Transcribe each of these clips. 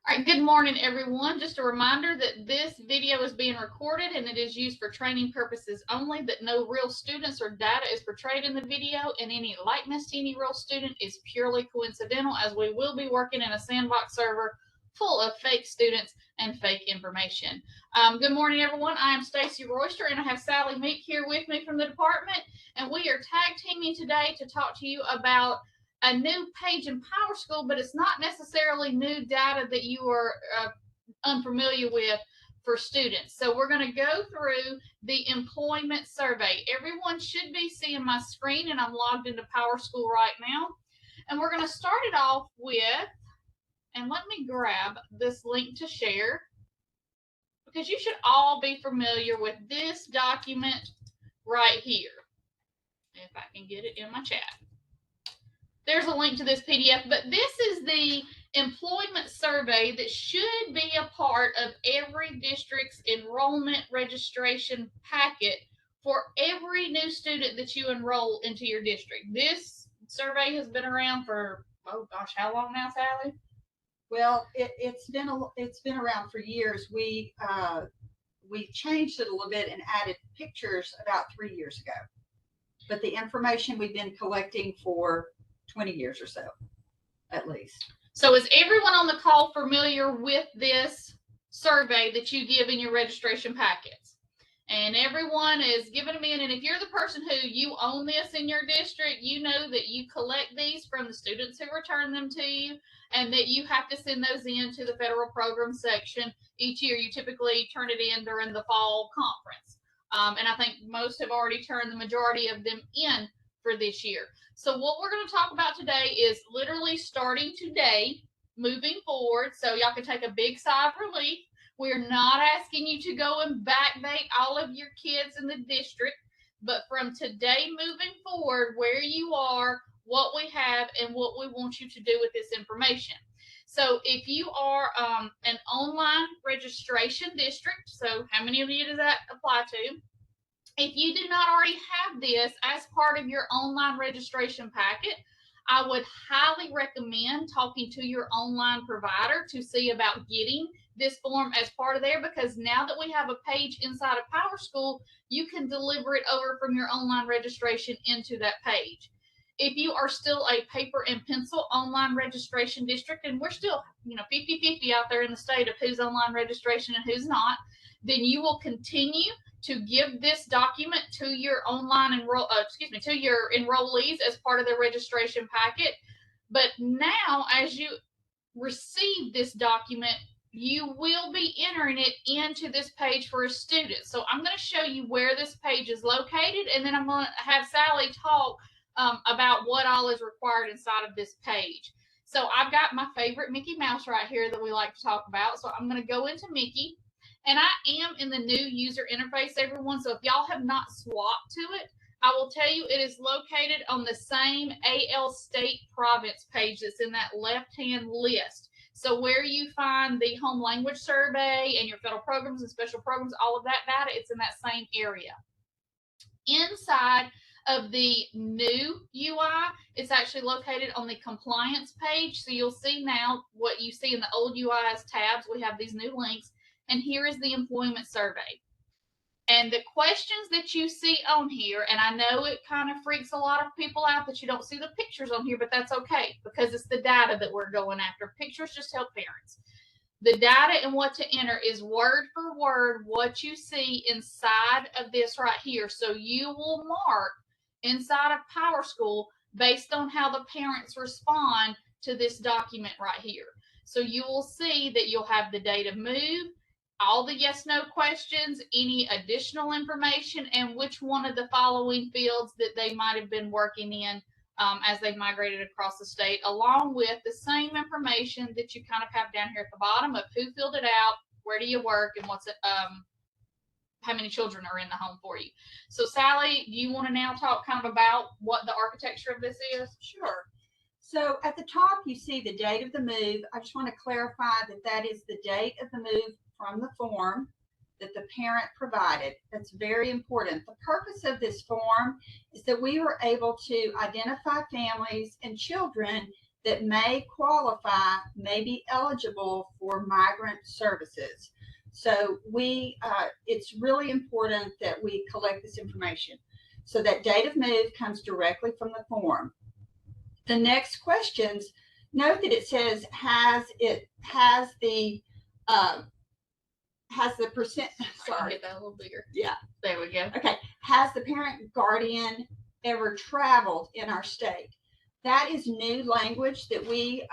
All right, good morning, everyone. Just a reminder that this video is being recorded and it is used for training purposes only, that no real students or data is portrayed in the video, and any likeness to any real student is purely coincidental, as we will be working in a sandbox server full of fake students and fake information. Good morning, everyone. I am Stacy Royster, and I have Sally Meek here with me from the department, and we are tag teaming today to talk to you about a new page in PowerSchool, but it's not necessarily new data that you are unfamiliar with for students. So we're going to go through the employment survey. Everyone should be seeing my screen, and I'm logged into PowerSchool right now. And we're going to start it off with, and let me grab this link to share, because you should all be familiar with this document right here. If I can get it in my chat. There's a link to this PDF, but this is the employment survey that should be a part of every district's enrollment registration packet for every new student that you enroll into your district. This survey has been around for, oh gosh, how long now, Sally? Well, it's been around for years. We changed it a little bit and added pictures about 3 years ago, but the information we've been collecting for 20 years or so, at least. So is everyone on the call familiar with this survey that you give in your registration packets? And everyone is giving them in. And if you're the person who you own this in your district, you know that you collect these from the students who return them to you, and that you have to send those in to the federal program section each year. You typically turn it in during the fall conference. And I think most have already turned the majority of them in for this year. So what we're going to talk about today is literally starting today, moving forward. So y'all can take a big sigh of relief. We're not asking you to go and backdate all of your kids in the district, but from today moving forward, where you are, what we have, and what we want you to do with this information. So if you are an online registration district, so how many of you does that apply to? If you do not already have this as part of your online registration packet, I would highly recommend talking to your online provider to see about getting this form as part of there, because now that we have a page inside of PowerSchool, you can deliver it over from your online registration into that page. If you are still a paper and pencil online registration district, and we're still 50-50 out there in the state of who's online registration and who's not, then you will continue to give this document to your online to your enrollees as part of their registration packet. But now, as you receive this document, you will be entering it into this page for a student. So I'm going to show you where this page is located, and then I'm going to have Sally talk about what all is required inside of this page. So I've got my favorite Mickey Mouse right here that we like to talk about. So I'm going to go into Mickey. And I am in the new user interface, everyone. So if y'all have not swapped to it, I will tell you it is located on the same AL State Province page that's in that left-hand list. So where you find the home language survey and your federal programs and special programs, all of that data, it's in that same area. Inside of the new UI, it's actually located on the compliance page. So you'll see now what you see in the old UI as tabs. We have these new links. And here is the employment survey. And the questions that you see on here, and I know it kind of freaks a lot of people out that you don't see the pictures on here, but that's okay, because it's the data that we're going after. Pictures just help parents. The data and what to enter is word for word what you see inside of this right here. So you will mark inside of PowerSchool based on how the parents respond to this document right here. So you will see that you'll have the date of move, all the yes/no questions, any additional information, and which one of the following fields that they might have been working in as they migrated across the state, along with the same information that you kind of have down here at the bottom of who filled it out, where do you work, and what's it, how many children are in the home for you. So Sally, do you want to now talk kind of about what the architecture of this is? Sure. So at the top, you see the date of the move. I just want to clarify that that is the date of the move from the form that the parent provided. That's very important. The purpose of this form is that we were able to identify families and children that may qualify, may be eligible for migrant services. So it's really important that we collect this information. So that date of move comes directly from the form. The next questions, note that it says has the percent. Sorry, get that a little bigger. Yeah, there we go. Okay, has the parent guardian ever traveled in our state? That is new language that we,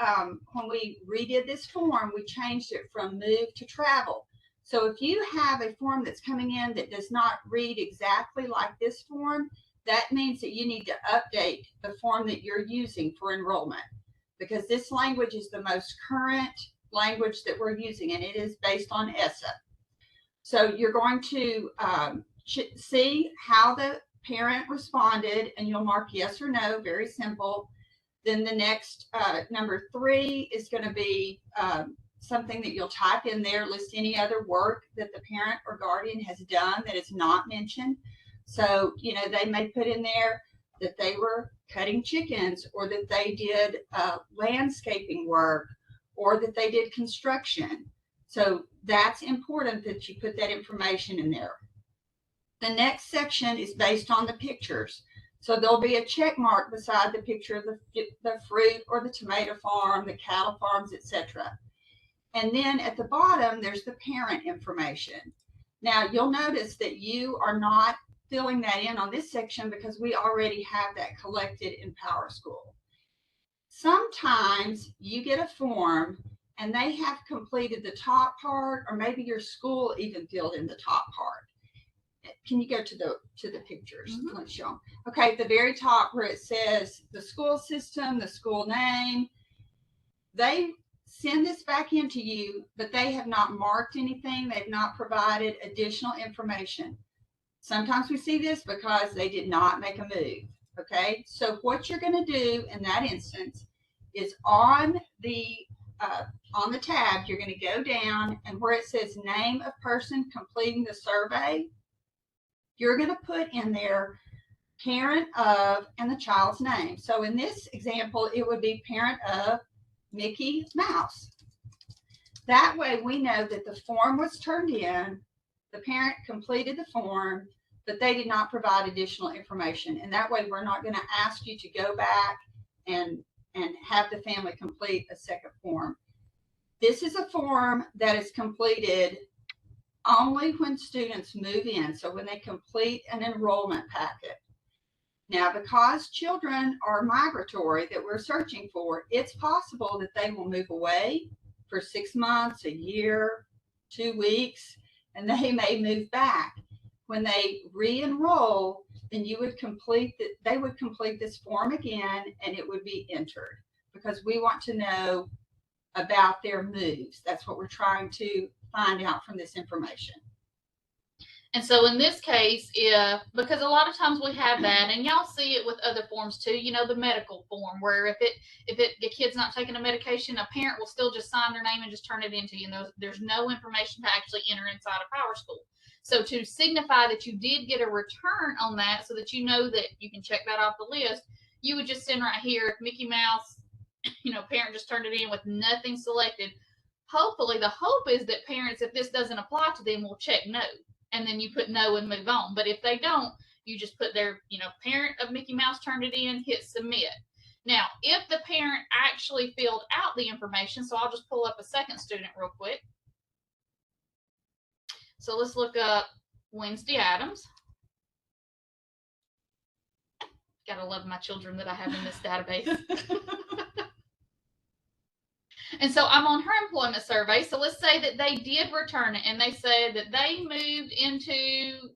when we redid this form, we changed it from move to travel. So if you have a form that's coming in that does not read exactly like this form, that means that you need to update the form that you're using for enrollment, because this language is the most current language that we're using, and it is based on ESSA. So you're going to see how the parent responded, and you'll mark yes or no, very simple. Then the next, number 3 is going to be something that you'll type in there, list any other work that the parent or guardian has done that is not mentioned. So, they may put in there that they were cutting chickens, or that they did landscaping work, or that they did construction. So that's important that you put that information in there. The next section is based on the pictures. So there'll be a check mark beside the picture of the fruit or the tomato farm, the cattle farms, etc. And then at the bottom, there's the parent information. Now you'll notice that you are not filling that in on this section because we already have that collected in PowerSchool. Sometimes you get a form and they have completed the top part, or maybe your school even filled in the top part. Can you go to the pictures? Mm-hmm. Let's show them. Okay, at the very top where it says the school system, the school name, they send this back into you, but they have not marked anything. They've not provided additional information. Sometimes we see this because they did not make a move. Okay, so what you're going to do in that instance is on the tab, you're going to go down, and where it says name of person completing the survey, you're going to put in there parent of and the child's name. So in this example, it would be parent of Mickey Mouse. That way we know that the form was turned in, the parent completed the form, but they did not provide additional information. And that way we're not going to ask you to go back and have the family complete a second form. This is a form that is completed only when students move in, so when they complete an enrollment packet. Now, because children are migratory that we're searching for, it's possible that they will move away for 6 months, a year, 2 weeks, and they may move back. When they re-enroll, then they would complete this form again, and it would be entered, because we want to know about their moves. That's what we're trying to find out from this information. And so in this case, because a lot of times we have that, and y'all see it with other forms too, the medical form, where if the kid's not taking a medication, a parent will still just sign their name and just turn it into you. And there's no information to actually enter inside of PowerSchool. So to signify that you did get a return on that, so that you know that you can check that off the list, you would just send right here, if Mickey Mouse, parent just turned it in with nothing selected. Hopefully, the hope is that parents, if this doesn't apply to them, will check no. And then you put no and move on. But if they don't, you just put their, parent of Mickey Mouse turned it in, hit submit. Now, if the parent actually filled out the information, so I'll just pull up a second student real quick. So let's look up Wednesday Adams. Gotta love my children that I have in this database. And so I'm on her employment survey. So let's say that they did return it, and they said that they moved into,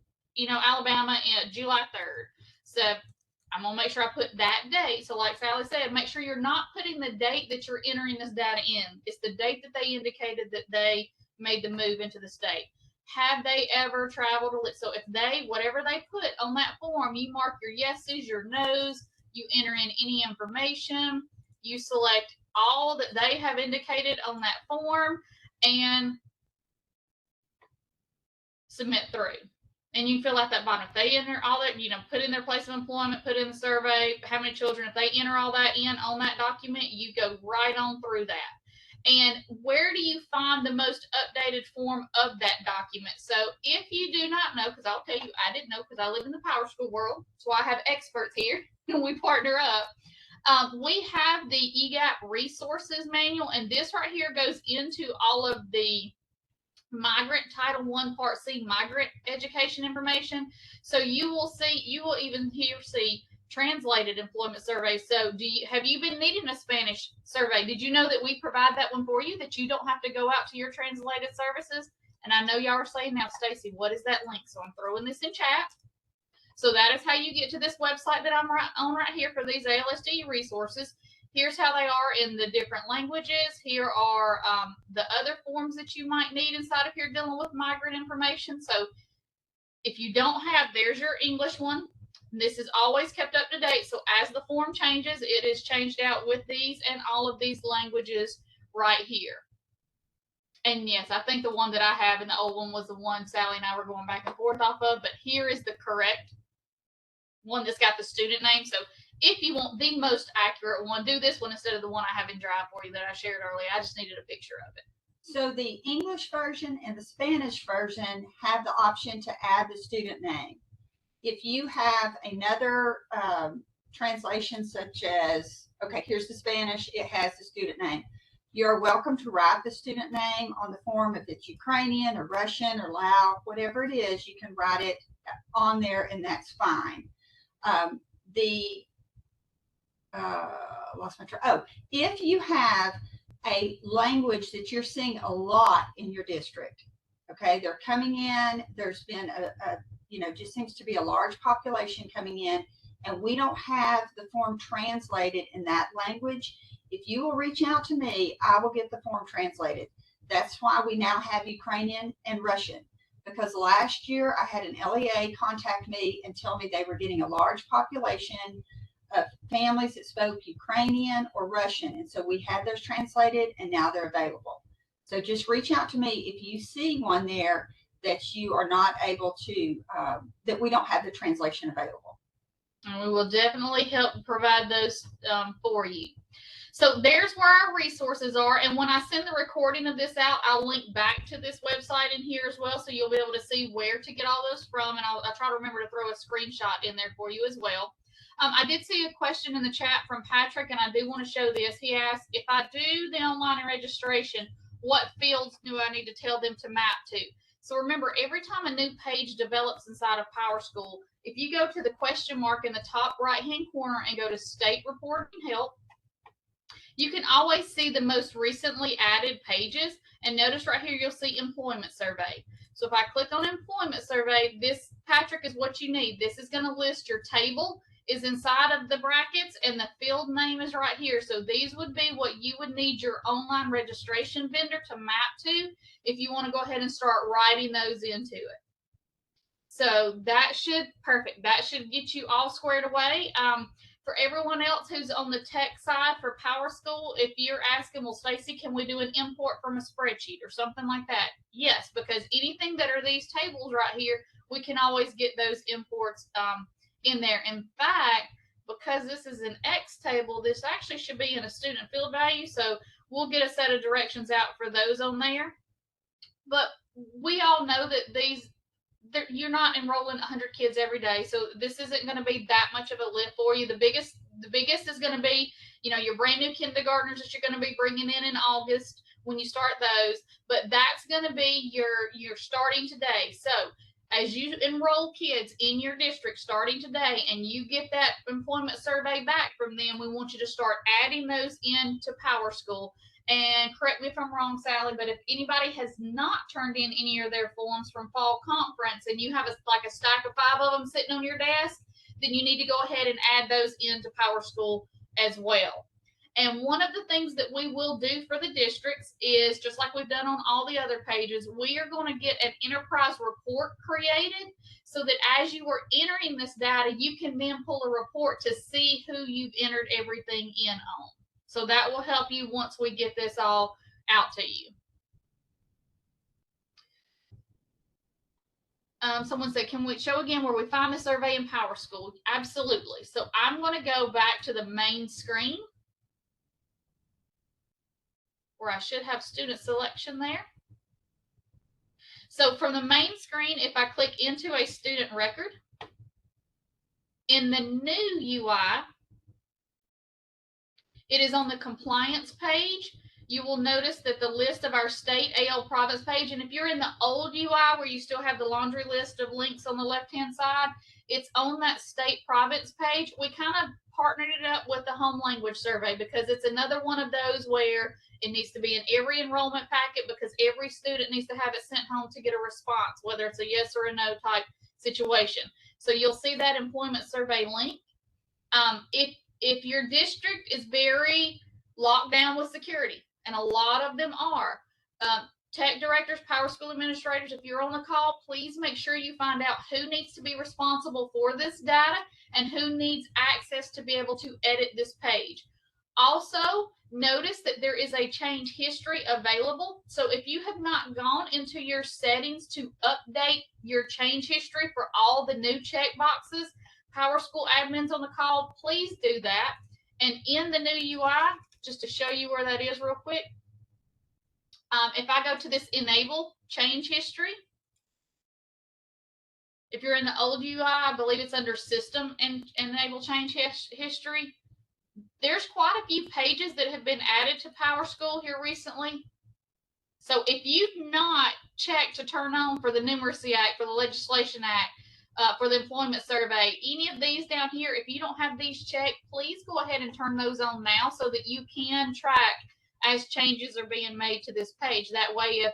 Alabama in July 3rd. So I'm going to make sure I put that date. So like Sally said, make sure you're not putting the date that you're entering this data in. It's the date that they indicated that they made the move into the state. Have they ever traveled? So if whatever they put on that form, you mark your yeses, your nos, you enter in any information, you select all that they have indicated on that form and submit through. And you can fill out that bottom. If they enter all that, put in their place of employment, put in the survey, how many children, if they enter all that in on that document, you go right on through that. And where do you find the most updated form of that document? So if you do not know, because I'll tell you, I didn't know because I live in the PowerSchool world, so I have experts here and we partner up. We have the EGAP resources manual, and this right here goes into all of the migrant Title I Part C migrant education information. So you will even here see translated employment surveys. So have you been needing a Spanish survey? Did you know that we provide that one for you, that you don't have to go out to your translated services? And I know y'all are saying now, Stacy, what is that link? So I'm throwing this in chat. So that is how you get to this website that I'm on right here for these ALSD resources. Here's how they are in the different languages. Here are the other forms that you might need inside if you're dealing with migrant information. So if you don't have, there's your English one. This is always kept up to date. So as the form changes, it is changed out with these and all of these languages right here. And yes, I think the one that I have and the old one was the one Sally and I were going back and forth off of. But here is the correct one that's got the student name. So if you want the most accurate one, do this one instead of the one I have in Drive for you that I shared earlier. I just needed a picture of it. So the English version and the Spanish version have the option to add the student name. If you have another translation such as, okay, here's the Spanish, it has the student name. You're welcome to write the student name on the form. If it's Ukrainian or Russian or Lao, whatever it is, you can write it on there and that's fine. Lost my track. Oh, if you have a language that you're seeing a lot in your district, okay, they're coming in, there's been just seems to be a large population coming in, and we don't have the form translated in that language, if you will reach out to me, I will get the form translated. That's why we now have Ukrainian and Russian, because last year I had an LEA contact me and tell me they were getting a large population of families that spoke Ukrainian or Russian. And so we had those translated and now they're available. So just reach out to me if you see one there that you are not able to, that we don't have the translation available. And we will definitely help provide those for you. So there's where our resources are. And when I send the recording of this out, I'll link back to this website in here as well. So you'll be able to see where to get all those from. And I'll try to remember to throw a screenshot in there for you as well. I did see a question in the chat from Patrick, and I do want to show this. He asked, if I do the online registration, what fields do I need to tell them to map to? So remember, every time a new page develops inside of PowerSchool, if you go to the question mark in the top right-hand corner and go to State Reporting Help, you can always see the most recently added pages. And notice right here, you'll see Employment Survey. So if I click on Employment Survey, this, Patrick, is what you need. This is going to list your table is inside of the brackets and the field name is right here. So these would be what you would need your online registration vendor to map to if you want to go ahead and start writing those into it. So that should, perfect. That should get you all squared away. For everyone else who's on the tech side for PowerSchool, if you're asking, well, Stacy, can we do an import from a spreadsheet or something like that? Yes, because anything that are these tables right here, we can always get those imports in there. In fact, because this is an X table, this actually should be in a student field value. So we'll get a set of directions out for those on there. But we all know that you're not enrolling 100 kids every day. So this isn't going to be that much of a lift for you. The biggest is going to be, your brand new kindergartners that you're going to be bringing in August when you start those. But that's going to be your starting today. So as you enroll kids in your district starting today and you get that employment survey back from them, we want you to start adding those into PowerSchool. And correct me if I'm wrong, Sally, but if anybody has not turned in any of their forms from fall conference and you have a stack of 5 of them sitting on your desk, then you need to go ahead and add those into PowerSchool as well. And one of the things that we will do for the districts is, just like we've done on all the other pages, we are going to get an enterprise report created so that as you are entering this data, you can then pull a report to see who you've entered everything in on. So that will help you once we get this all out to you. Someone said, can we show again where we find the survey in PowerSchool? Absolutely. So I'm going to go back to the main screen where I should have student selection there. So from the main screen, if I click into a student record, in the new UI, it is on the compliance page. You will notice that the list of our state AL province page, and if you're in the old UI where you still have the laundry list of links on the left-hand side, it's on that state province page. We kind of partnered it up with the home language survey because it's another one of those where it needs to be in every enrollment packet because every student needs to have it sent home to get a response, whether it's a yes or a no type situation. So you'll see that employment survey link. If your district is very locked down with security, and a lot of them are, tech directors, PowerSchool administrators, if you're on the call, please make sure you find out who needs to be responsible for this data and who needs access to be able to edit this page. Also, notice that there is a change history available. So if you have not gone into your settings to update your change history for all the new check boxes, PowerSchool admins on the call, please do that. And in the new UI, just to show you where that is real quick, if I go to this enable change history, if you're in the old UI, I believe it's under system and enable change history. There's quite a few pages that have been added to PowerSchool here recently. So if you've not checked to turn on for the Numeracy Act, for the Legislation Act, for the employment survey, any of these down here, if you don't have these checked, please go ahead and turn those on now so that you can track as changes are being made to this page. That way, if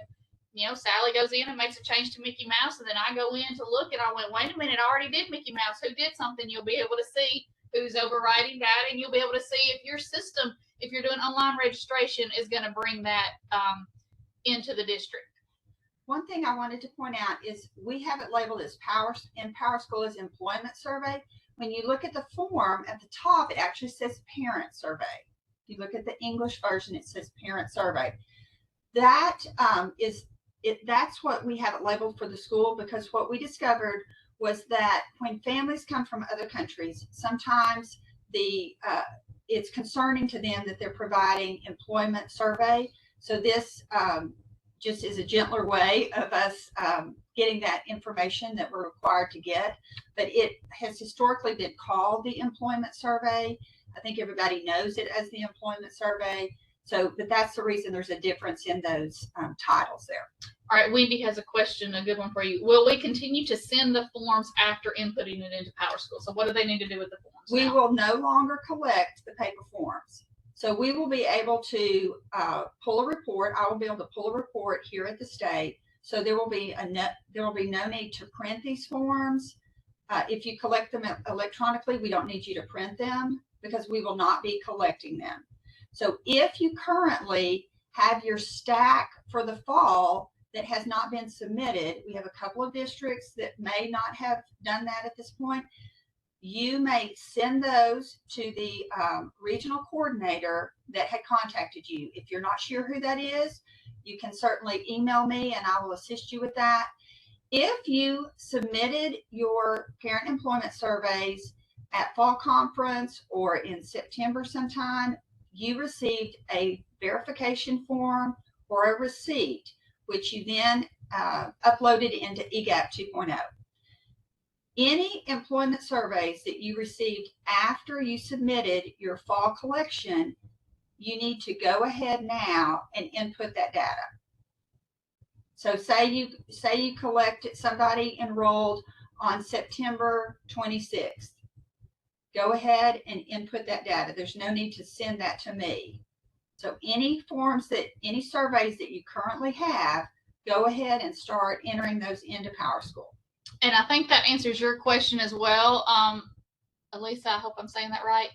Sally goes in and makes a change to Mickey Mouse, and then I go in to look and I went, wait a minute, I already did Mickey Mouse. Who did something? You'll be able to see who's overriding data, and you'll be able to see if your system, if you're doing online registration, is going to bring that into the district. One thing I wanted to point out is we have it labeled as PowerSchool as employment survey. When you look at the form at the top, it actually says parent survey. If you look at the English version, it says parent survey. That that's what we have it labeled for the school, because what we discovered was that when families come from other countries, sometimes it's concerning to them that they're providing employment survey. So this just is a gentler way of us getting that information that we're required to get. But it has historically been called the employment survey. I think everybody knows it as the employment survey. So, but that's the reason there's a difference in those titles there. All right, Wendy has a question, a good one for you. Will we continue to send the forms after inputting it into PowerSchool? So what do they need to do with the forms We now? will no longer collect the paper forms. So we will be able to pull a report. I will be able to pull a report here at the state. So there will be no need to print these forms. If you collect them electronically, we don't need you to print them because we will not be collecting them. So if you currently have your stack for the fall that has not been submitted, we have a couple of districts that may not have done that at this point. You may send those to the regional coordinator that had contacted you. If you're not sure who that is, you can certainly email me and I will assist you with that. If you submitted your parent employment surveys at fall conference or in September sometime, you received a verification form or a receipt, which you then uploaded into EGAP 2.0. Any employment surveys that you received after you submitted your fall collection, you need to go ahead now and input that data. So say you collected, somebody enrolled on September 26th. Go ahead and input that data. There's no need to send that to me. So any surveys that you currently have, go ahead and start entering those into PowerSchool. And I think that answers your question as well. Elisa, I hope I'm saying that right.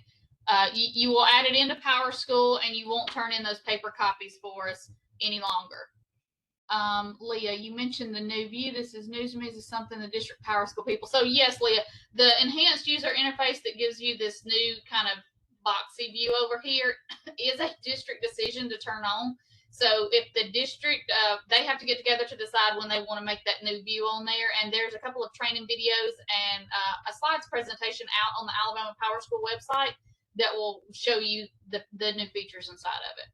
You will add it into PowerSchool and you won't turn in those paper copies for us any longer. Leah, you mentioned the new view. This is news to me. This is something the district PowerSchool people. So yes, Leah, the enhanced user interface that gives you this new kind of boxy view over here is a district decision to turn on. So if the district, they have to get together to decide when they want to make that new view on there. And there's a couple of training videos and a slides presentation out on the Alabama PowerSchool website that will show you the new features inside of it.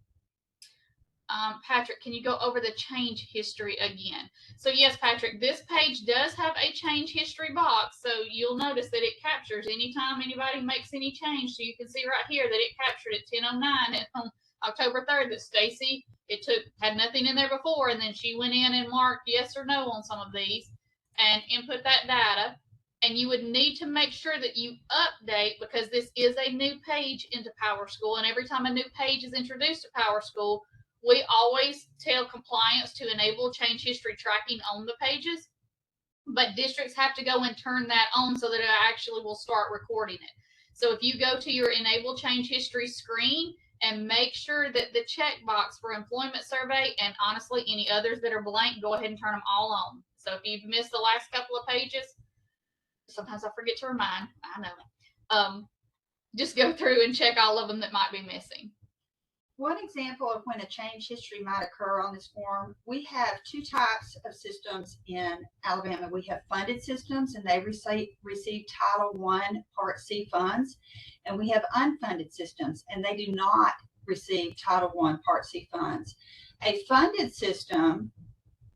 Patrick, can you go over the change history again? So yes, Patrick, this page does have a change history box. So you'll notice that it captures anytime anybody makes any change. So you can see right here that it captured at 10:09 on October 3rd that Stacy, had nothing in there before, and then she went in and marked yes or no on some of these and input that data. And you would need to make sure that you update, because this is a new page into PowerSchool, and every time a new page is introduced to PowerSchool, we always tell compliance to enable change history tracking on the pages, but districts have to go and turn that on so that it actually will start recording it. So if you go to your enable change history screen and make sure that the checkbox for employment survey and honestly any others that are blank, go ahead and turn them all on. So if you've missed the last couple of pages, sometimes I forget to remind, I know, just go through and check all of them that might be missing. One example of when a change history might occur on this form, we have two types of systems in Alabama. We have funded systems, and they receive Title I Part C funds, and we have unfunded systems, and they do not receive Title I Part C funds. A funded system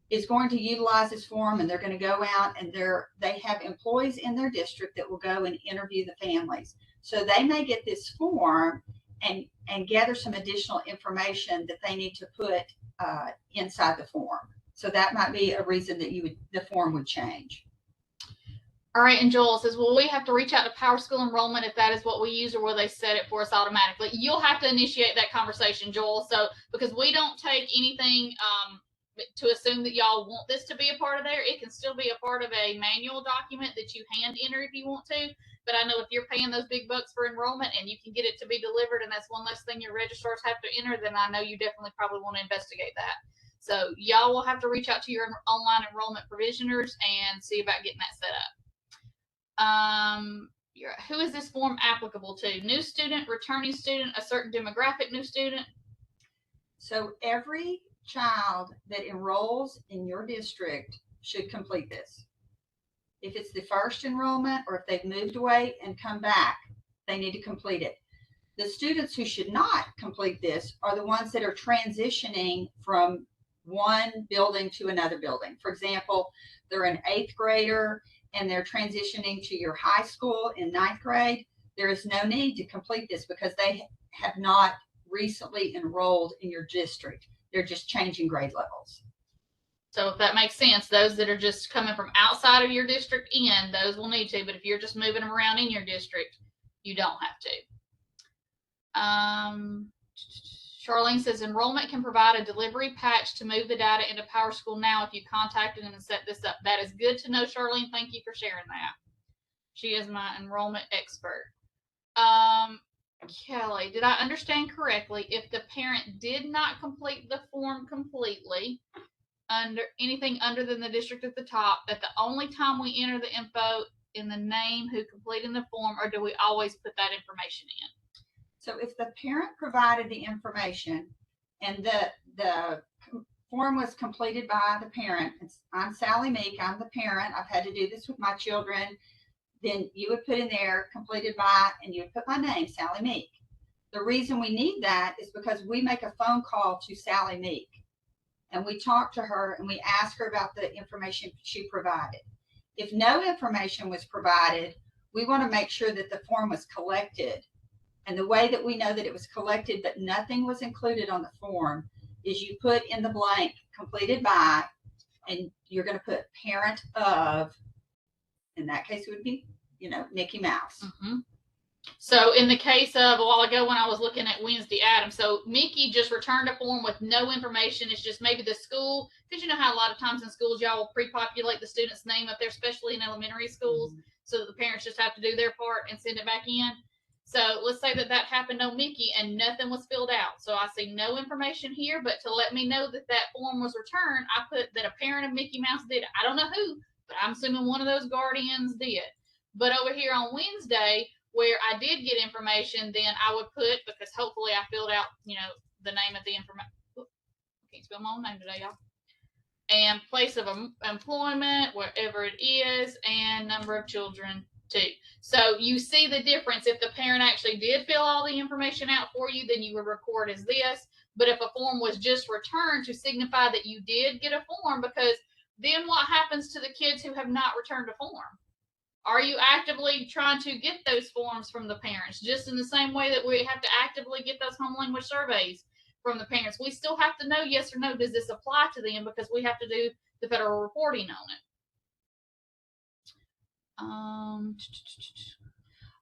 is going to utilize this form, and they're going to go out and they have employees in their district that will go and interview the families. So they may get this form and gather some additional information that they need to put inside the form. So that might be a reason that the form would change. All right, and Joel says, will we have to reach out to PowerSchool enrollment if that is what we use, or will they set it for us automatically? You'll have to initiate that conversation, Joel. So because we don't take anything to assume that y'all want this to be a part of there, it can still be a part of a manual document that you hand enter if you want to. But I know if you're paying those big bucks for enrollment and you can get it to be delivered, and that's one less thing your registrars have to enter, then I know you definitely probably want to investigate that. So y'all will have to reach out to your online enrollment provisioners and see about getting that set up. Who is this form applicable to? New student, returning student, a certain demographic new student? So every child that enrolls in your district should complete this. If it's the first enrollment, or if they've moved away and come back, they need to complete it. The students who should not complete this are the ones that are transitioning from one building to another building. For example, they're an 8th grader and they're transitioning to your high school in 9th grade. There is no need to complete this because they have not recently enrolled in your district. They're just changing grade levels. So if that makes sense, those that are just coming from outside of your district in, those will need to. But if you're just moving them around in your district, you don't have to. Charlene says enrollment can provide a delivery patch to move the data into PowerSchool now if you contacted them and set this up. That is good to know, Charlene. Thank you for sharing that. She is my enrollment expert. Kelly, did I understand correctly? If the parent did not complete the form completely, under anything other than the district at the top, that the only time we enter the info in the name who completed the form, or do we always put that information in? So if the parent provided the information and the form was completed by the parent, I'm Sally Meek, I'm the parent, I've had to do this with my children, then you would put in there completed by, and you would put my name, Sally Meek. The reason we need that is because we make a phone call to Sally Meek, and we talk to her and we ask her about the information she provided. If no information was provided, we want to make sure that the form was collected. And the way that we know that it was collected but nothing was included on the form is you put in the blank completed by, and you're going to put parent of, in that case it would be, Mickey Mouse. Mm-hmm. So in the case of a while ago when I was looking at Wednesday Adams, so Mickey just returned a form with no information. It's just maybe the school, because you know how a lot of times in schools y'all will pre-populate the student's name up there, especially in elementary schools, so that the parents just have to do their part and send it back in. So let's say that happened on Mickey and nothing was filled out. So I see no information here, but to let me know that that form was returned, I put that a parent of Mickey Mouse did it. I don't know who, but I'm assuming one of those guardians did. But over here on Wednesday, where I did get information, then I would put, because hopefully I filled out, the name of the information. spill my own name today, y'all. And place of employment, wherever it is, and number of children too. So you see the difference. If the parent actually did fill all the information out for you, then you would record as this. But if a form was just returned to signify that you did get a form, because then what happens to the kids who have not returned a form? Are you actively trying to get those forms from the parents? Just in the same way that we have to actively get those home language surveys from the parents, we still have to know yes or no, does this apply to them, because we have to do the federal reporting on it.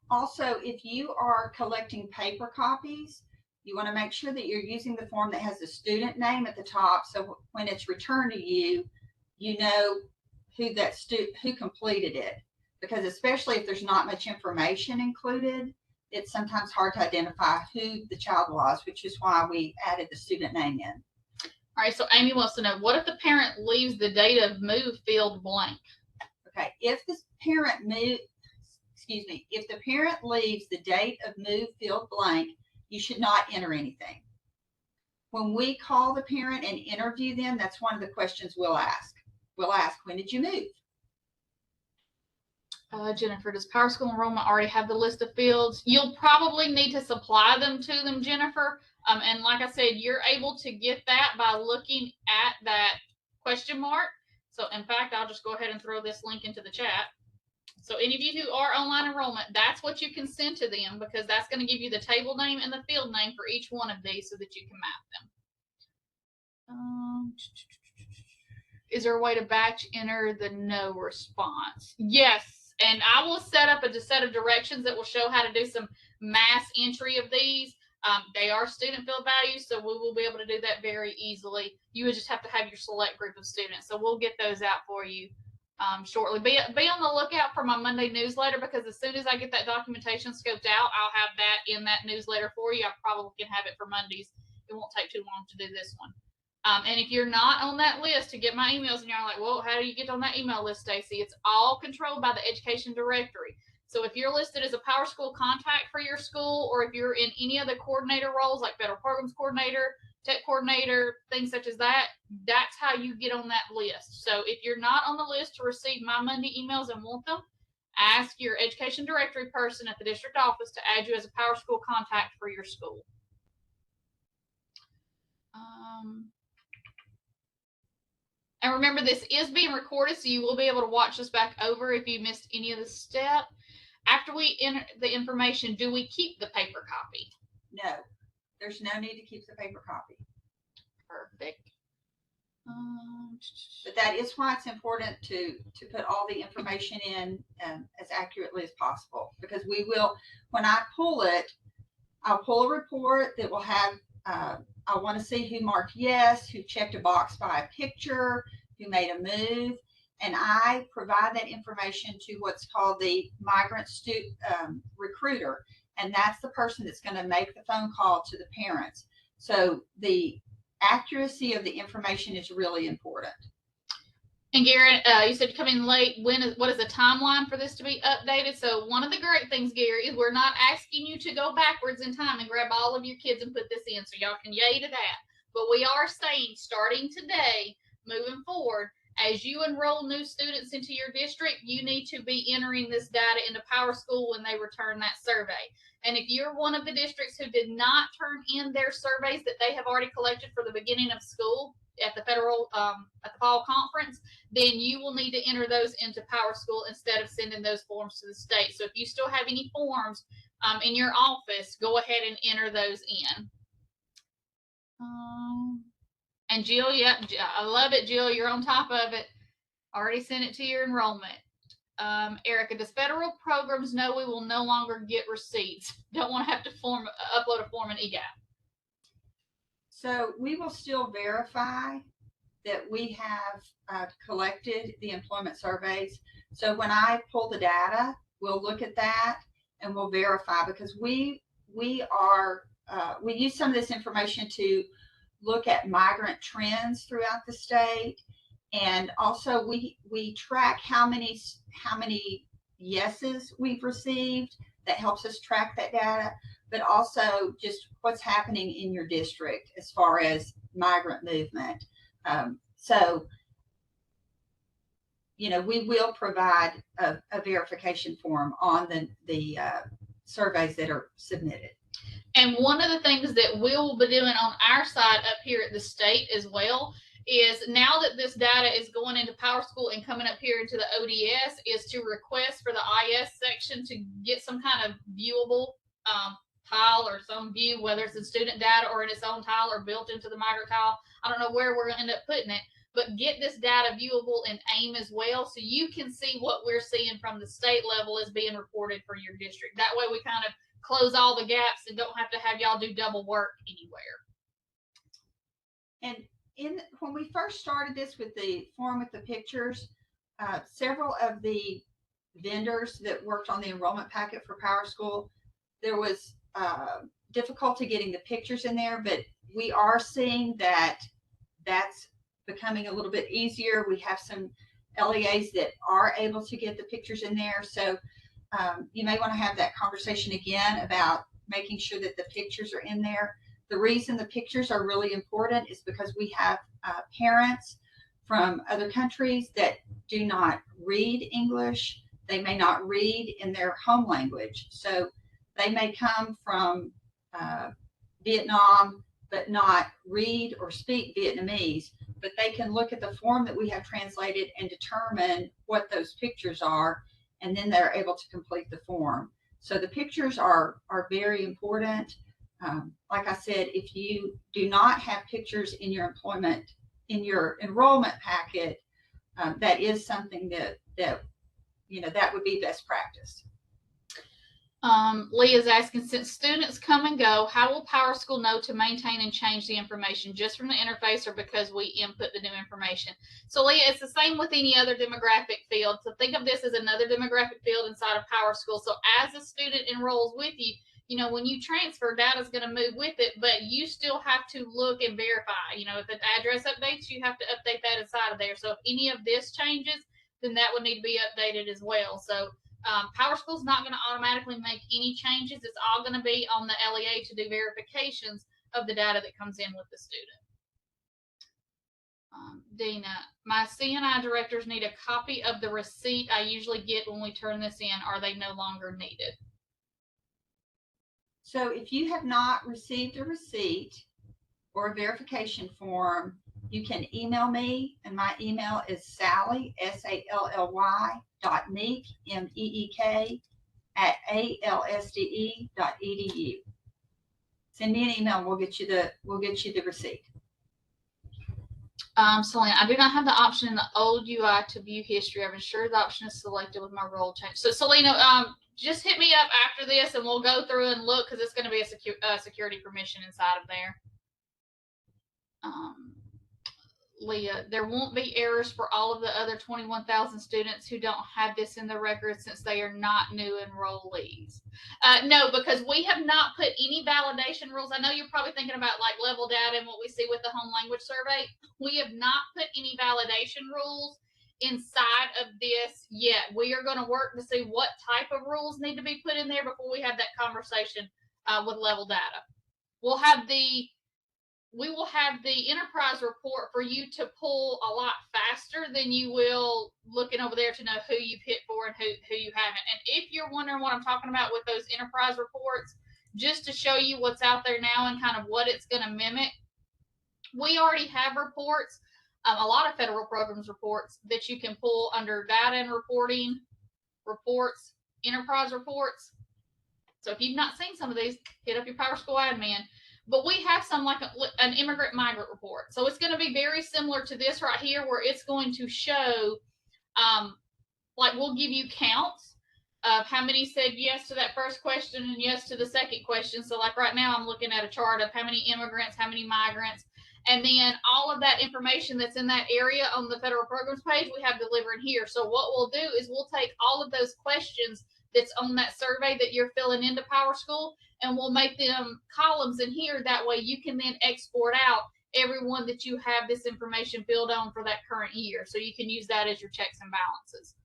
Also, if you are collecting paper copies, you want to make sure that you're using the form that has the student name at the top, so when it's returned to you, you know who completed it. Because especially if there's not much information included, it's sometimes hard to identify who the child was, which is why we added the student name in. All right, so Amy wants to know, what if the parent leaves the date of move field blank? Okay, if the parent leaves the date of move field blank, you should not enter anything. When we call the parent and interview them, that's one of the questions we'll ask. We'll ask, when did you move? Jennifer, does PowerSchool enrollment already have the list of fields? You'll probably need to supply them to them, Jennifer. And like I said, you're able to get that by looking at that question mark. So in fact, I'll just go ahead and throw this link into the chat. So any of you who are online enrollment, that's what you can send to them, because that's going to give you the table name and the field name for each one of these so that you can map them. Is there a way to batch enter the no response? Yes. And I will set up a set of directions that will show how to do some mass entry of these. They are student field values, so we will be able to do that very easily. You would just have to have your select group of students. So we'll get those out for you shortly. Be on the lookout for my Monday newsletter, because as soon as I get that documentation scoped out, I'll have that in that newsletter for you. I probably can have it for Mondays. It won't take too long to do this one. And if you're not on that list to get my emails, and you're like, well, how do you get on that email list, Stacy? It's all controlled by the education directory. So if you're listed as a PowerSchool contact for your school, or if you're in any other coordinator roles like federal programs coordinator, tech coordinator, things such as that, that's how you get on that list. So if you're not on the list to receive my Monday emails and want them, ask your education directory person at the district office to add you as a PowerSchool contact for your school. And remember, this is being recorded, so you will be able to watch this back over if you missed any of the step. After we enter the information, do we keep the paper copy? No, there's no need to keep the paper copy. Perfect. But that is why it's important to put all the information in as accurately as possible, because we will, when I pull it, I'll pull a report that will have, I want to see who marked yes, who checked a box by a picture, who made a move, and I provide that information to what's called the migrant recruiter, and that's the person that's going to make the phone call to the parents. So the accuracy of the information is really important. And Garrett, you said you're coming late. What is the timeline for this to be updated? So one of the great things, Gary, is we're not asking you to go backwards in time and grab all of your kids and put this in, so y'all can yay to that. But we are saying, starting today, moving forward, as you enroll new students into your district, you need to be entering this data into PowerSchool when they return that survey. And if you're one of the districts who did not turn in their surveys that they have already collected for the beginning of school at the federal at the fall conference, then you will need to enter those into PowerSchool instead of sending those forms to the state. So if you still have any forms in your office, go ahead and enter those in. And Jill, yeah, I love it, Jill. You're on top of it. Already sent it to your enrollment. Erica, does federal programs know we will no longer get receipts? Don't want to have to upload a form in EGAP. So we will still verify that we have collected the employment surveys. So when I pull the data, we'll look at that and we'll verify, because we use some of this information to look at migrant trends throughout the state, and also we track how many yeses we've received. That helps us track that data. but also just what's happening in your district as far as migrant movement. So, we will provide a verification form on the surveys that are submitted. And one of the things that we will be doing on our side up here at the state as well is, now that this data is going into PowerSchool and coming up here into the ODS, is to request for the IS section to get some kind of viewable tile or some view, whether it's in student data or in its own tile or built into the migrant tile. I don't know where we're going to end up putting it, but get this data viewable in AIM as well, so you can see what we're seeing from the state level is being reported for your district. That way we kind of close all the gaps and don't have to have y'all do double work anywhere. And when we first started this with the form with the pictures, several of the vendors that worked on the enrollment packet for PowerSchool, there was difficulty getting the pictures in there, but we are seeing that that's becoming a little bit easier. We have some LEAs that are able to get the pictures in there. So you may want to have that conversation again about making sure that the pictures are in there. The reason the pictures are really important is because we have parents from other countries that do not read English. They may not read in their home language. So they may come from Vietnam, but not read or speak Vietnamese, but they can look at the form that we have translated and determine what those pictures are, and then they're able to complete the form. So the pictures are very important. Like I said, if you do not have pictures in your enrollment packet, that is something that would be best practice. Leah's asking, since students come and go, how will PowerSchool know to maintain and change the information, just from the interface or because we input the new information? So Leah, it's the same with any other demographic field. So think of this as another demographic field inside of PowerSchool. So as a student enrolls with you, when you transfer, data is going to move with it, but you still have to look and verify. If the address updates, you have to update that inside of there. So if any of this changes, then that would need to be updated as well. So PowerSchool is not going to automatically make any changes. It's all going to be on the LEA to do verifications of the data that comes in with the student. Dina, my CNI directors need a copy of the receipt I usually get when we turn this in. Are they no longer needed? So if you have not received a receipt or a verification form, you can email me, and my email is Sally, SALLY, .meek, MEEK, @alsde.edu. Send me an email. We'll get you the receipt. Selena, I do not have the option in the old UI to view history. I've ensured the option is selected with my role change. So Selena, just hit me up after this and we'll go through and look, because it's going to be a security permission inside of there. Leah, there won't be errors for all of the other 21,000 students who don't have this in the record since they are not new enrollees. No, because we have not put any validation rules. I know you're probably thinking about like level data and what we see with the home language survey. We have not put any validation rules inside of this yet. We are going to work to see what type of rules need to be put in there before we have that conversation with level data. We will have the enterprise report for you to pull a lot faster than you will looking over there to know who you've hit for and who you haven't. And if you're wondering what I'm talking about with those enterprise reports, just to show you what's out there now and kind of what it's going to mimic, we already have reports, a lot of federal programs reports that you can pull under data and reporting, reports, enterprise reports. So if you've not seen some of these, hit up your PowerSchool admin. But we have some like an immigrant migrant report. So it's going to be very similar to this right here, where it's going to show, like we'll give you counts of how many said yes to that first question and yes to the second question. So like right now I'm looking at a chart of how many immigrants, how many migrants, and then all of that information that's in that area on the federal programs page, we have delivered here. So what we'll do is we'll take all of those questions that's on that survey that you're filling into PowerSchool, and we'll make them columns in here. That way you can then export out everyone that you have this information filled on for that current year. So you can use that as your checks and balances.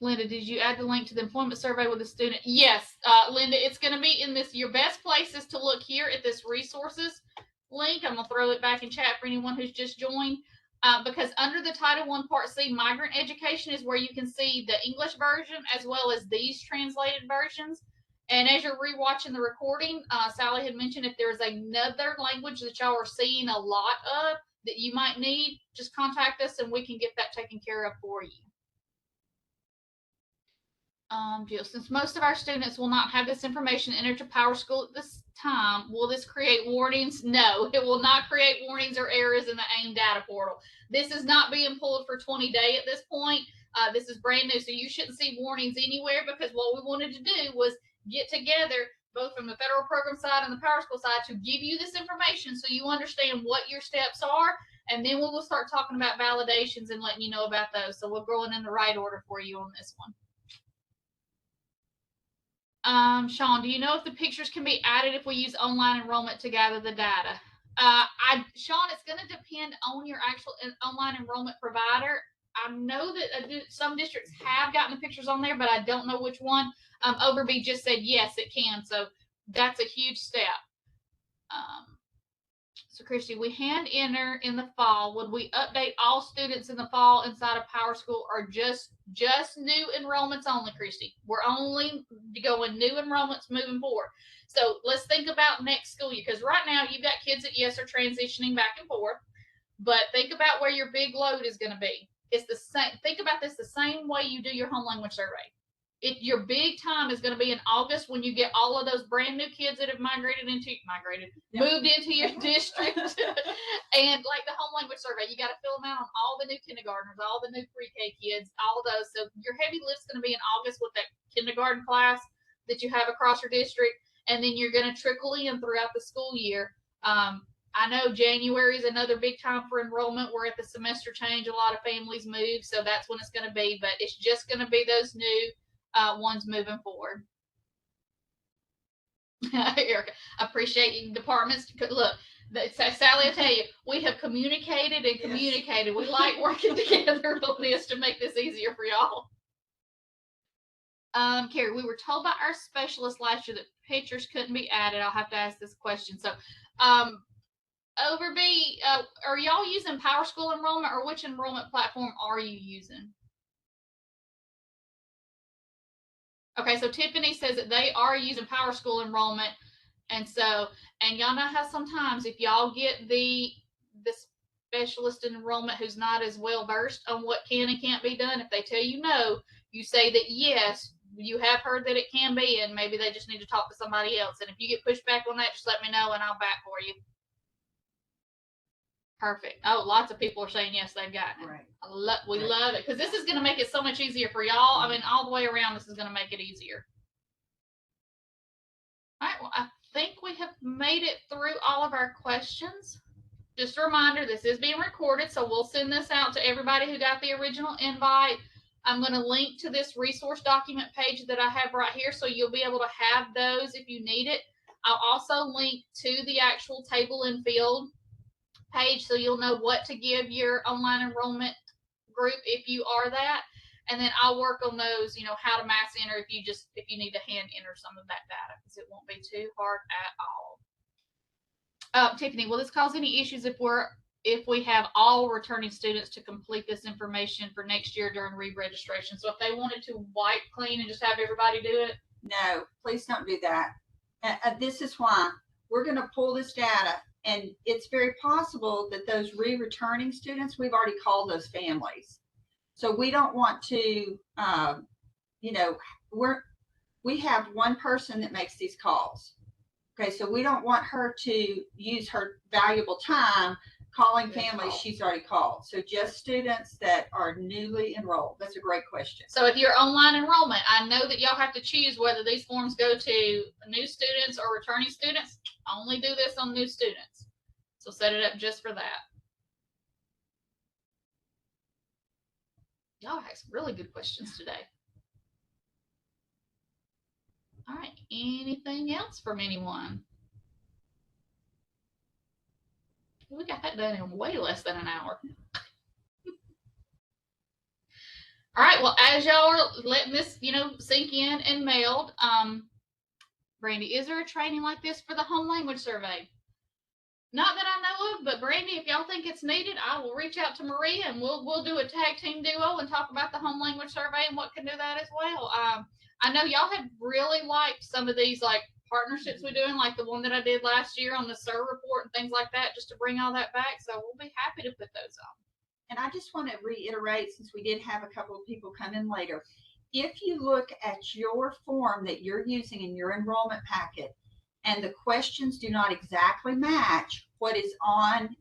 Linda, did you add the link to the employment survey with the student? Yes, Linda, it's going to be in this. Your best place is to look here at this resources link. I'm going to throw it back in chat for anyone who's just joined. Because under the Title I Part C, Migrant Education is where you can see the English version as well as these translated versions. And as you're rewatching the recording, Sally had mentioned if there's another language that y'all are seeing a lot of that you might need, just contact us and we can get that taken care of for you. Jill, since most of our students will not have this information entered to PowerSchool at this time, will this create warnings? No, it will not create warnings or errors in the AIM data portal. This is not being pulled for 20-day at this point. This is brand new, so you shouldn't see warnings anywhere, because what we wanted to do was get together, both from the federal program side and the PowerSchool side, to give you this information so you understand what your steps are, and then we will start talking about validations and letting you know about those. So we're going in the right order for you on this one. Sean, do you know if the pictures can be added if we use online enrollment to gather the data? Sean, it's going to depend on your actual online enrollment provider. I know that some districts have gotten the pictures on there, but I don't know which one. Overby just said yes, it can. So that's a huge step. So Christy, we hand enter in the fall. Would we update all students in the fall inside of PowerSchool, or just new enrollments only, Christy? We're only going new enrollments moving forward. So let's think about next school year, because right now you've got kids that, yes, are transitioning back and forth, but think about where your big load is going to be. It's the same. Think about this the same way you do your home language survey. Your big time is going to be in August, when you get all of those brand new kids that have moved into your district. And like the home language survey, you got to fill them out on all the new kindergartners, all the new pre-K kids, all of those. So your heavy lift's going to be in August with that kindergarten class that you have across your district, and then you're going to trickle in throughout the school year. I know January is another big time for enrollment. We're at the semester change. A lot of families move, so that's when it's going to be. But it's just going to be those new ones moving forward. Erica, I appreciate you departments. Look, Sally, I tell you, we have communicated and communicated. Yes. We like working together on this to make this easier for y'all. Carrie, we were told by our specialist last year that pictures couldn't be added. I'll have to ask this question. So, Overby, are y'all using PowerSchool enrollment, or which enrollment platform are you using? Okay, so Tiffany says that they are using PowerSchool enrollment, and y'all know how sometimes if y'all get the specialist in enrollment who's not as well versed on what can and can't be done, if they tell you no, you say that yes, you have heard that it can be, and maybe they just need to talk to somebody else. And if you get pushed back on that, just let me know and I'll back for you. Perfect. Oh, lots of people are saying yes, they've gotten it. Right. We love it, because this is going to make it so much easier for y'all. I mean, all the way around, this is going to make it easier. All right. Well, I think we have made it through all of our questions. Just a reminder, this is being recorded, so we'll send this out to everybody who got the original invite. I'm going to link to this resource document page that I have right here, so you'll be able to have those if you need it. I'll also link to the actual table and field page, so you'll know what to give your online enrollment group if you are that. And then I'll work on those, how to mass enter if you need to hand enter some of that data, because it won't be too hard at all. Tiffany, will this cause any issues if we have all returning students to complete this information for next year during re-registration? So if they wanted to wipe clean and just have everybody do it? No, please don't do that. This is why we're going to pull this data. And it's very possible that those returning students, we've already called those families. So we don't want to, we have one person that makes these calls. Okay, so we don't want her to use her valuable time calling families she's already called. So just students that are newly enrolled. That's a great question. So if you're online enrollment, I know that y'all have to choose whether these forms go to new students or returning students. Only do this on new students. So set it up just for that. Y'all have some really good questions today. All right, anything else from anyone? We got that done in way less than an hour. All right. Well, as y'all are letting this, sink in and meld, Brandy, is there a training like this for the home language survey? Not that I know of, but Brandy, if y'all think it's needed, I will reach out to Maria and we'll do a tag team duo and talk about the home language survey and what can do that as well. I know y'all have really liked some of these like partnerships we're doing, like the one that I did last year on the SIR report and things like that, just to bring all that back. So we'll be happy to put those on. And I just want to reiterate, since we did have a couple of people come in later, if you look at your form that you're using in your enrollment packet and the questions do not exactly match what is on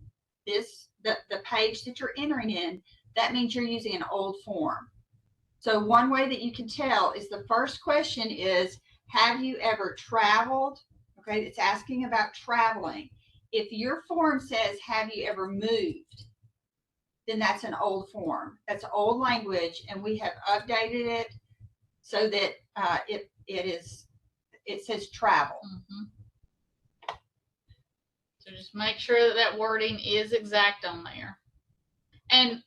the page that you're entering in, that means you're using an old form. So one way that you can tell is the first question is, have you ever traveled? Okay, it's asking about traveling. If your form says, have you ever moved? Then that's an old form. That's old language, and we have updated it so that it says travel. Mm-hmm. So just make sure that wording is exact on there. And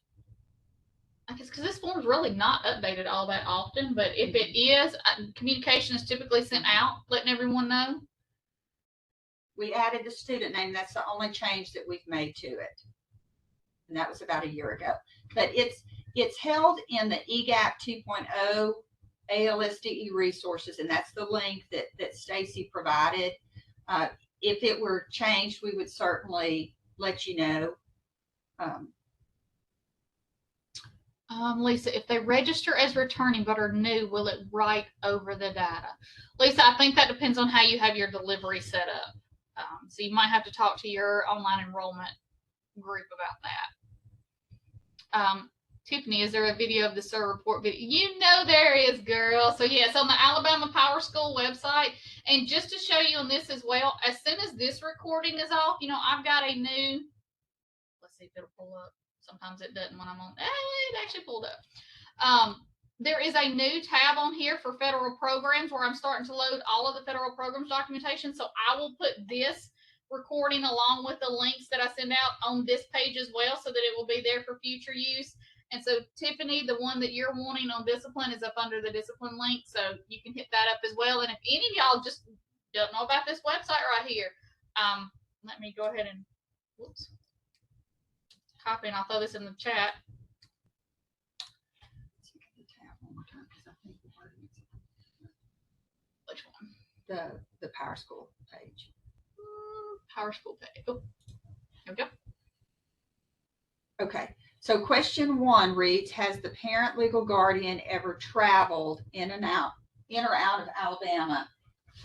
I guess because this form's really not updated all that often, but if it is, communication is typically sent out, letting everyone know. We added the student name. That's the only change that we've made to it. And that was about a year ago. But it's held in the EGAP 2.0 ALSDE resources, and that's the link that Stacy provided. If it were changed, we would certainly let you know. Lisa, if they register as returning but are new, will it write over the data? Lisa, I think that depends on how you have your delivery set up. So you might have to talk to your online enrollment group about that. Tiffany, is there a video of the SIR report video? You know there is, girl. So yes, on the Alabama PowerSchool website. And just to show you on this as well, as soon as this recording is off, I've got a new, let's see if it'll pull up. Sometimes it doesn't when I'm on, it actually pulled up. There is a new tab on here for federal programs where I'm starting to load all of the federal programs documentation. So I will put this recording along with the links that I send out on this page as well, so that it will be there for future use. And so Tiffany, the one that you're wanting on discipline is up under the discipline link, so you can hit that up as well. And if any of y'all just don't know about this website right here, let me go ahead and copy, and I'll throw this in the chat. Which one? The PowerSchool page. PowerSchool page. Oh, here we go. Okay, so question 1 reads, has the parent legal guardian ever traveled in or out of Alabama?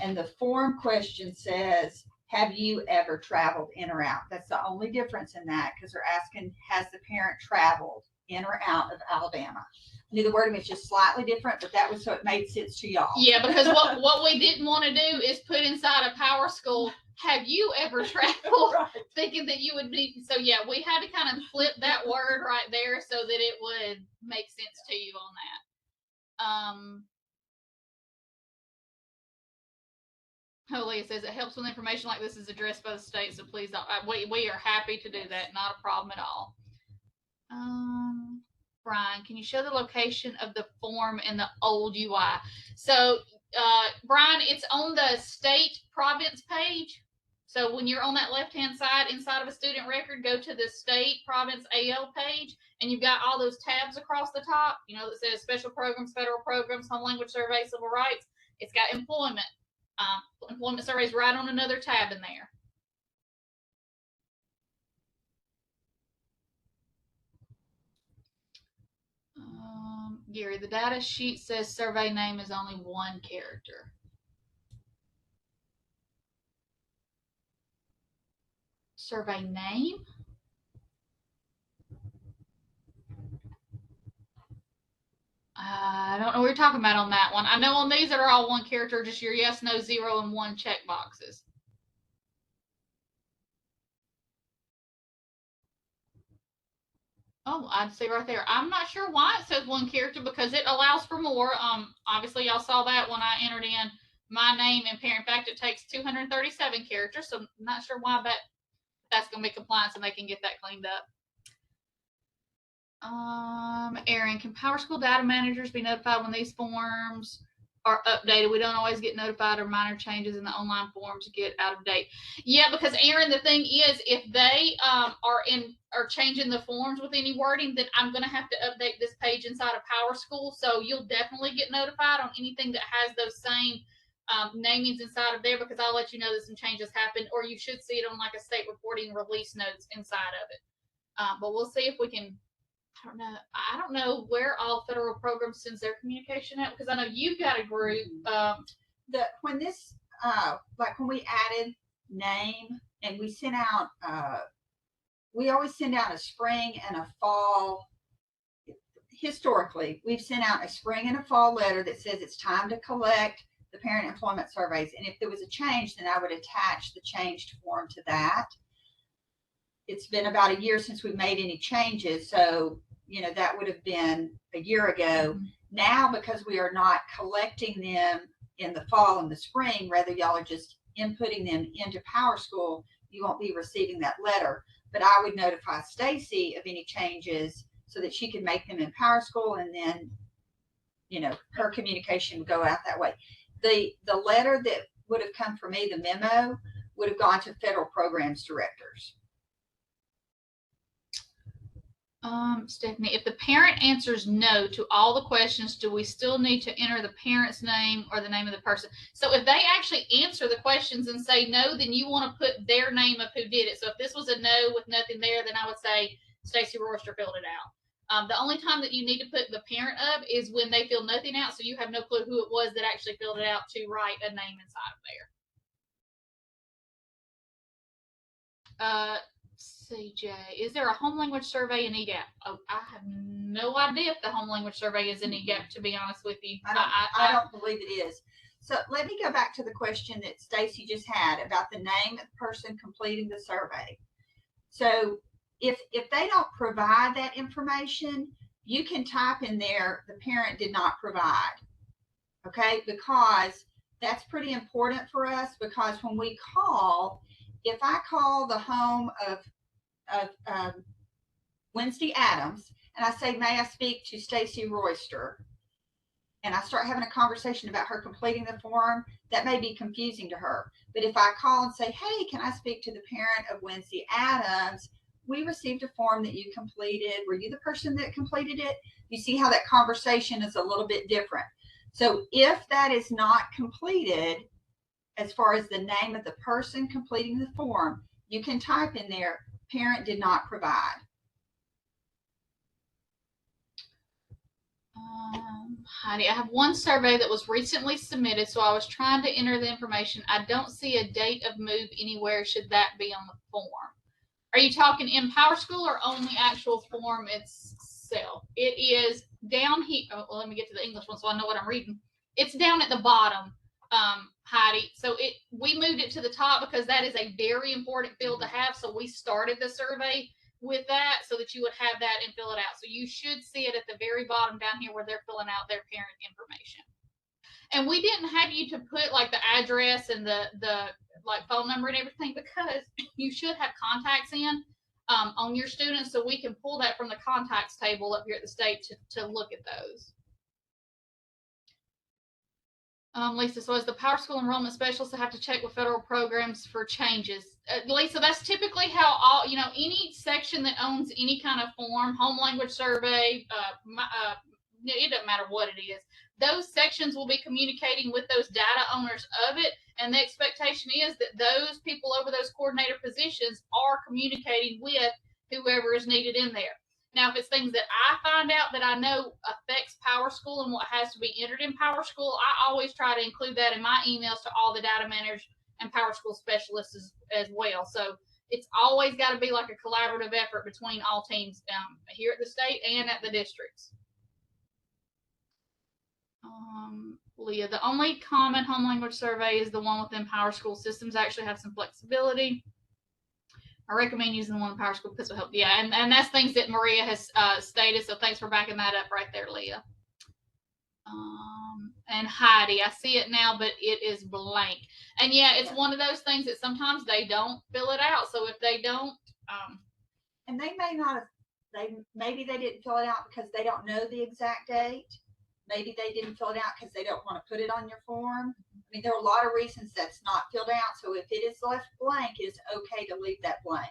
And the form question says, have you ever traveled in or out? That's the only difference in that, because they're asking, has the parent traveled in or out of Alabama? I knew the wording was just slightly different, but that was so it made sense to y'all. Yeah, because what we didn't want to do is put inside a PowerSchool, have you ever traveled? Right. Thinking that you would be. So yeah, we had to kind of flip that word right there so that it would make sense to you on that. Leah says it helps when information like this is addressed by the state, so please don't. We are happy to do that. Not a problem at all. Brian, can you show the location of the form in the old UI? So, Brian, it's on the state province page. So when you're on that left-hand side inside of a student record, go to the state province AL page, and you've got all those tabs across the top, that says special programs, federal programs, home language survey, civil rights. It's got employment. Employment surveys right on another tab in there. Gary, the data sheet says survey name is only 1 character. Survey name? I don't know what you're talking about on that one. I know on these that are all 1 character, just your yes, no, 0, and 1 check boxes. Oh, I'd say right there. I'm not sure why it says 1 character, because it allows for more. Obviously, y'all saw that when I entered in my name and parent. In fact, it takes 237 characters, so I'm not sure why that's going to be compliance and they can get that cleaned up. Aaron, can PowerSchool data managers be notified when these forms are updated? We don't always get notified or minor changes in the online forms get out of date. Yeah, because Aaron, the thing is, if they are changing the forms with any wording, then I'm going to have to update this page inside of PowerSchool. So you'll definitely get notified on anything that has those same namings inside of there, because I'll let you know that some changes happened, or you should see it on like a state reporting release notes inside of it. But we'll see if we can. I don't know where all federal programs sends their communication out, because I know you've got a group. When this like when we added name and we sent out we always send out a spring and a fall. Historically, we've sent out a spring and a fall letter that says it's time to collect the parent employment surveys, and if there was a change, then I would attach the changed form to that. It's been about a year since we've made any changes, so that would have been a year ago. Mm-hmm. Now, because we are not collecting them in the fall and the spring, rather y'all are just inputting them into PowerSchool, you won't be receiving that letter. But I would notify Stacy of any changes so that she can make them in PowerSchool, and then her communication would go out that way. The letter that would have come from me, the memo, would have gone to federal programs directors. Stephanie, if the parent answers no to all the questions, do we still need to enter the parent's name or the name of the person? So if they actually answer the questions and say no, then you want to put their name of who did it. So if this was a no with nothing there, then I would say Stacy Royster filled it out. The only time that you need to put the parent up is when they fill nothing out, so you have no clue who it was that actually filled it out to write a name inside of there. CJ, is there a home language survey in EGAP? Oh, I have no idea if the home language survey is in EGAP, to be honest with you. I don't believe it is. So let me go back to the question that Stacy just had about the name of the person completing the survey. So if they don't provide that information, you can type in there, the parent did not provide. Okay, because that's pretty important for us, because when we call, if I call the home of Wednesday Adams and I say, may I speak to Stacy Royster, and I start having a conversation about her completing the form, that may be confusing to her. But if I call and say, hey, can I speak to the parent of Wednesday Adams? We received a form that you completed. Were you the person that completed it? You see how that conversation is a little bit different. So if that is not completed, as far as the name of the person completing the form, you can type in there, parent did not provide. Heidi, I have one survey that was recently submitted, so I was trying to enter the information. I don't see a date of move anywhere. Should that be on the form? Are you talking in PowerSchool or on the actual form itself? It is down here. Oh, well, let me get to the English one so I know what I'm reading. It's down at the bottom, Heidi. So we moved it to the top because that is a very important field to have. So we started the survey with that so that you would have that and fill it out. So you should see it at the very bottom down here where they're filling out their parent information. And we didn't have you to put like the address and the like phone number and everything, because you should have contacts in on your students, so we can pull that from the contacts table up here at the state to look at those. Lisa, so as the PowerSchool enrollment specialist, I have to check with federal programs for changes. Lisa, that's typically how all, any section that owns any kind of form, home language survey, it doesn't matter what it is, those sections will be communicating with those data owners of it. And the expectation is that those people over those coordinator positions are communicating with whoever is needed in there. Now, if it's things that I find out that I know affects PowerSchool and what has to be entered in PowerSchool, I always try to include that in my emails to all the data managers and PowerSchool specialists as well. So it's always got to be like a collaborative effort between all teams here at the state and at the districts. Leah, the only common home language survey is the one within PowerSchool. Systems actually have some flexibility. I recommend using the one in PowerSchool because it will help. Yeah, and that's things that Maria has stated, so thanks for backing that up right there, Leah. And Heidi, I see it now, but it is blank. And yeah, it's one of those things that sometimes they don't fill it out. So if they don't, and they may not have maybe they didn't fill it out because they don't know the exact date. Maybe they didn't fill it out because they don't want to put it on your form. I mean, there are a lot of reasons that's not filled out. So if it is left blank, it's okay to leave that blank.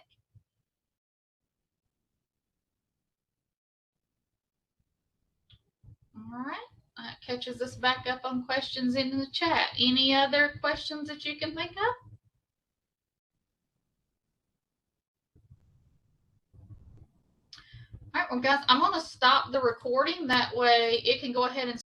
All right. That catches us back up on questions in the chat. Any other questions that you can think of? All right, well, guys, I'm going to stop the recording. That way it can go ahead and